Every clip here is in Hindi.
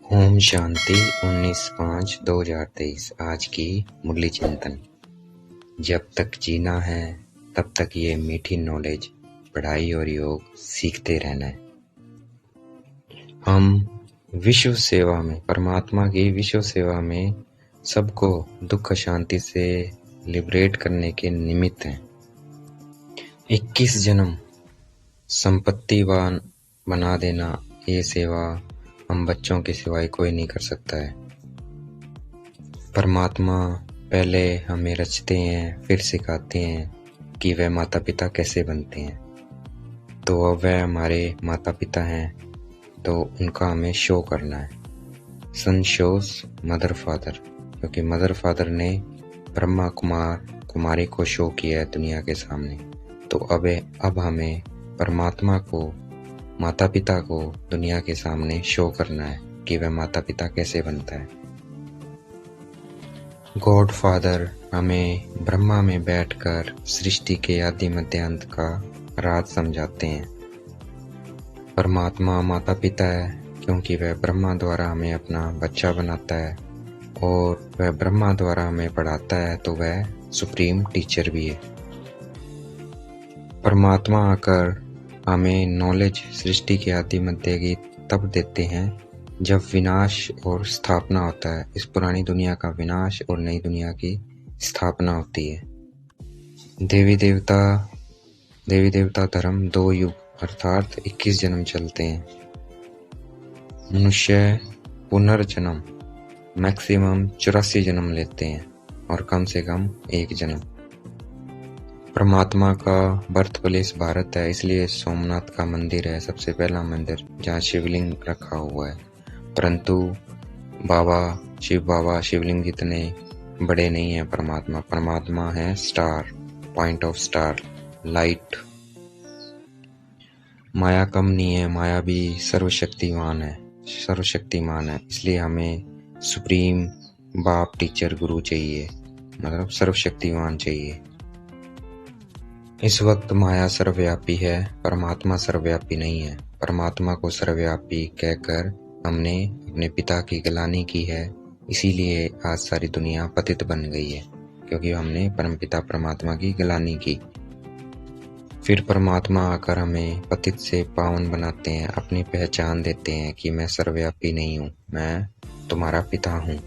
ओम शांति 19/5/2023। आज की मुरली चिंतन। जब तक जीना है तब तक ये मीठी नॉलेज, पढ़ाई और योग सीखते रहना है। हम विश्व सेवा में, परमात्मा की विश्व सेवा में सबको दुख शांति से लिबरेट करने के निमित्त हैं। 21 जन्म संपत्तिवान बना देना, ये सेवा हम बच्चों के सिवाय कोई नहीं कर सकता है। परमात्मा पहले हमें रचते हैं, फिर सिखाते हैं कि वह माता पिता कैसे बनते हैं। तो अब वह हमारे माता पिता हैं, तो उनका हमें शो करना है। सन शोज मदर फादर, क्योंकि मदर फादर ने ब्रह्मा कुमारी को शो किया है दुनिया के सामने। तो अब हमें परमात्मा को, माता पिता को दुनिया के सामने शो करना है कि वह माता पिता कैसे बनता है। गॉड फादर हमें ब्रह्मा में बैठकर सृष्टि के आदि मध्य अंत का राज समझाते हैं। परमात्मा माता पिता है क्योंकि वह ब्रह्मा द्वारा हमें अपना बच्चा बनाता है और वह ब्रह्मा द्वारा हमें पढ़ाता है, तो वह सुप्रीम टीचर भी है। परमात्मा आकर हमें नॉलेज सृष्टि के आदि मध्य की तब देते हैं जब विनाश और स्थापना होता है। इस पुरानी दुनिया का विनाश और नई दुनिया की स्थापना होती है। देवी देवता धर्म 2 युग अर्थात 21 जन्म चलते हैं। मनुष्य पुनर्जन्म मैक्सिमम 84 जन्म लेते हैं और कम से कम 1 जन्म। परमात्मा का बर्थ प्लेस भारत है, इसलिए सोमनाथ का मंदिर है सबसे पहला मंदिर जहाँ शिवलिंग रखा हुआ है। परंतु शिव बाबा शिवलिंग इतने बड़े नहीं है। परमात्मा है star, point of star, light. माया कम नहीं है, माया भी सर्वशक्तिमान है। इसलिए हमें सुप्रीम बाप, टीचर, गुरु चाहिए, मतलब सर्वशक्तिमान चाहिए। इस वक्त माया सर्वव्यापी है, परमात्मा सर्वव्यापी नहीं है। परमात्मा को सर्वव्यापी कहकर हमने अपने पिता की गलानी की है, इसीलिए आज सारी दुनिया पतित बन गई है, क्योंकि हमने परमपिता परमात्मा की गलानी की। फिर परमात्मा आकर हमें पतित से पावन बनाते हैं, अपनी पहचान देते हैं कि मैं सर्वव्यापी नहीं हूँ, मैं तुम्हारा पिता हूँ।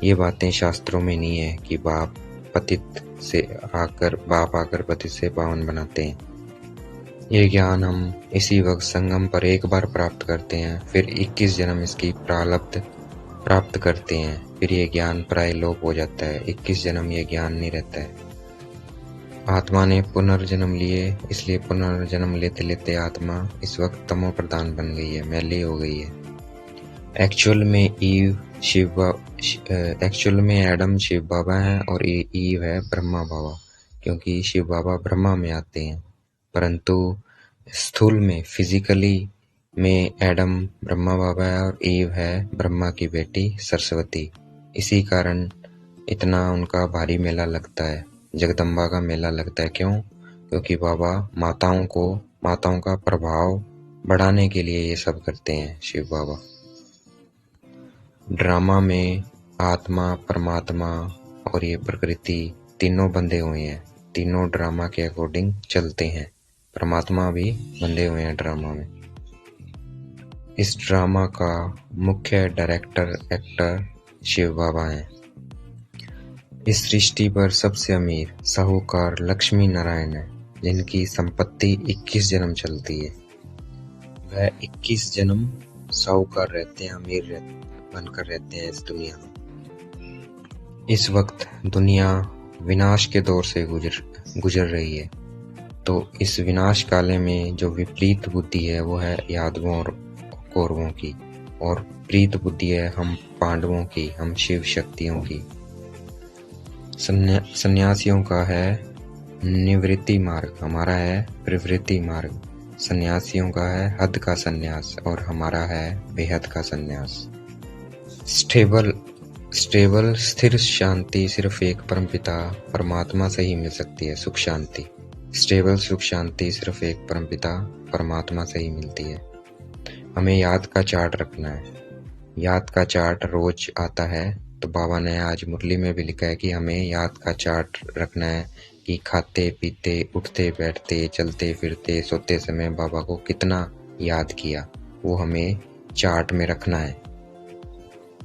ये बातें शास्त्रों में नहीं है कि बाप आकर पतित से पावन बनाते हैं। ये ज्ञान हम इसी वक्त संगम पर एक बार प्राप्त करते हैं, फिर 21 जन्म इसकी प्रारब्ध प्राप्त करते हैं, फिर ये ज्ञान प्रायलोप हो जाता है। 21 जन्म ये ज्ञान नहीं रहता है। आत्मा ने पुनर्जन्म लिए, इसलिए पुनर्जन्म लेते लेते आत्मा इस वक्त तमो प्रधान बन गई है, मैली हो गई है। एक्चुअल में एडम शिव बाबा है और ईव है ब्रह्मा बाबा, क्योंकि शिव बाबा ब्रह्मा में आते हैं। परंतु स्थूल में, फिजिकली में एडम ब्रह्मा बाबा है और ईव है ब्रह्मा की बेटी सरस्वती। इसी कारण इतना उनका भारी मेला लगता है, जगदम्बा का मेला लगता है। क्यों? क्योंकि बाबा माताओं का प्रभाव बढ़ाने के लिए ये सब करते हैं। शिव बाबा ड्रामा में आत्मा, परमात्मा और ये प्रकृति तीनों बंधे हुए हैं, तीनों ड्रामा के अकॉर्डिंग चलते हैं। परमात्मा भी बंधे हुए हैं ड्रामा में। इस ड्रामा का मुख्य एक्टर शिव बाबा हैं। इस सृष्टि पर सबसे अमीर साहूकार लक्ष्मी नारायण है, जिनकी संपत्ति 21 जन्म चलती है। वह 21 जन्म साहूकार रहते हैं, अमीर बनकर रहते हैं इस दुनिया में। इस वक्त दुनिया विनाश के दौर से गुजर रही है। तो इस विनाश काले में जो विपरीत बुद्धि है वो है यादवों और कौरवों की, और प्रीत बुद्धि है हम पांडवों की, हम शिव शक्तियों की। सन्यासियों का है निवृत्ति मार्ग, हमारा है प्रवृत्ति मार्ग। सन्यासियों का है हद का सन्यास और हमारा है बेहद का सन्यास। स्टेबल स्थिर शांति सिर्फ एक परमपिता परमात्मा से ही मिल सकती है। सुख शांति, स्टेबल सुख शांति सिर्फ एक परमपिता परमात्मा से ही मिलती है। हमें याद का चार्ट रखना है। याद का चार्ट रोज आता है, तो बाबा ने आज मुरली में भी लिखा है कि हमें याद का चार्ट रखना है कि खाते पीते उठते बैठते चलते फिरते सोते समय बाबा को कितना याद किया, वो हमें चार्ट में रखना है।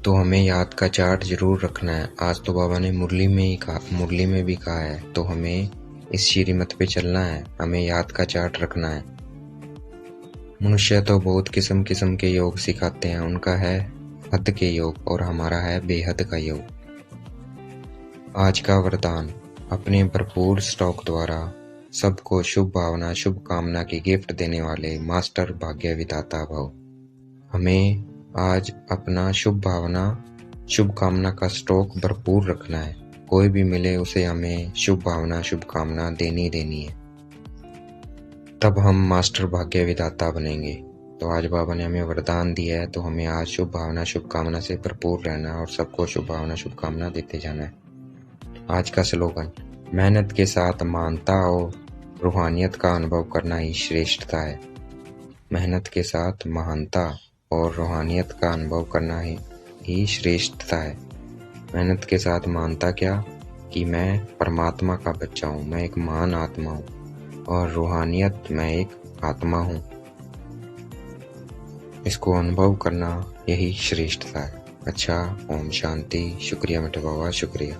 तो हमें याद का चार्ट जरूर रखना है। आज तो बाबा ने मुरली में भी कहा है, तो हमें इस श्रीमत पे चलना है, हमें याद का चार्ट रखना है। मनुष्य तो बहुत किस्म किस्म के योग सिखाते हैं, उनका है हद के योग और हमारा है बेहद का योग। आज का वरदान, अपने भरपूर स्टॉक द्वारा सबको शुभ भावना शुभ कामना की गिफ्ट देने वाले मास्टर भाग्य विधाता भव। हमें आज अपना शुभ भावना शुभ कामना का स्टॉक भरपूर रखना है। कोई भी मिले उसे हमें शुभ भावना शुभ कामना देनी है, तब हम मास्टर भाग्य विधाता बनेंगे। तो आज बाबा ने हमें वरदान दिया है, तो हमें आज शुभ भावना शुभ कामना से भरपूर रहना है और सबको शुभ भावना शुभ कामना देते जाना है। आज का स्लोगन, मेहनत के साथ महानता और रूहानियत का अनुभव करना ही श्रेष्ठता है। मेहनत के साथ महानता और रूहानियत का अनुभव करना ही श्रेष्ठता है। मेहनत के साथ महानता क्या, कि मैं परमात्मा का बच्चा हूँ, मैं एक महान आत्मा हूँ, और रूहानियत, मैं एक आत्मा हूँ। इसको अनुभव करना यही श्रेष्ठता है। अच्छा, ओम शांति। शुक्रिया मेरे बाबा, शुक्रिया।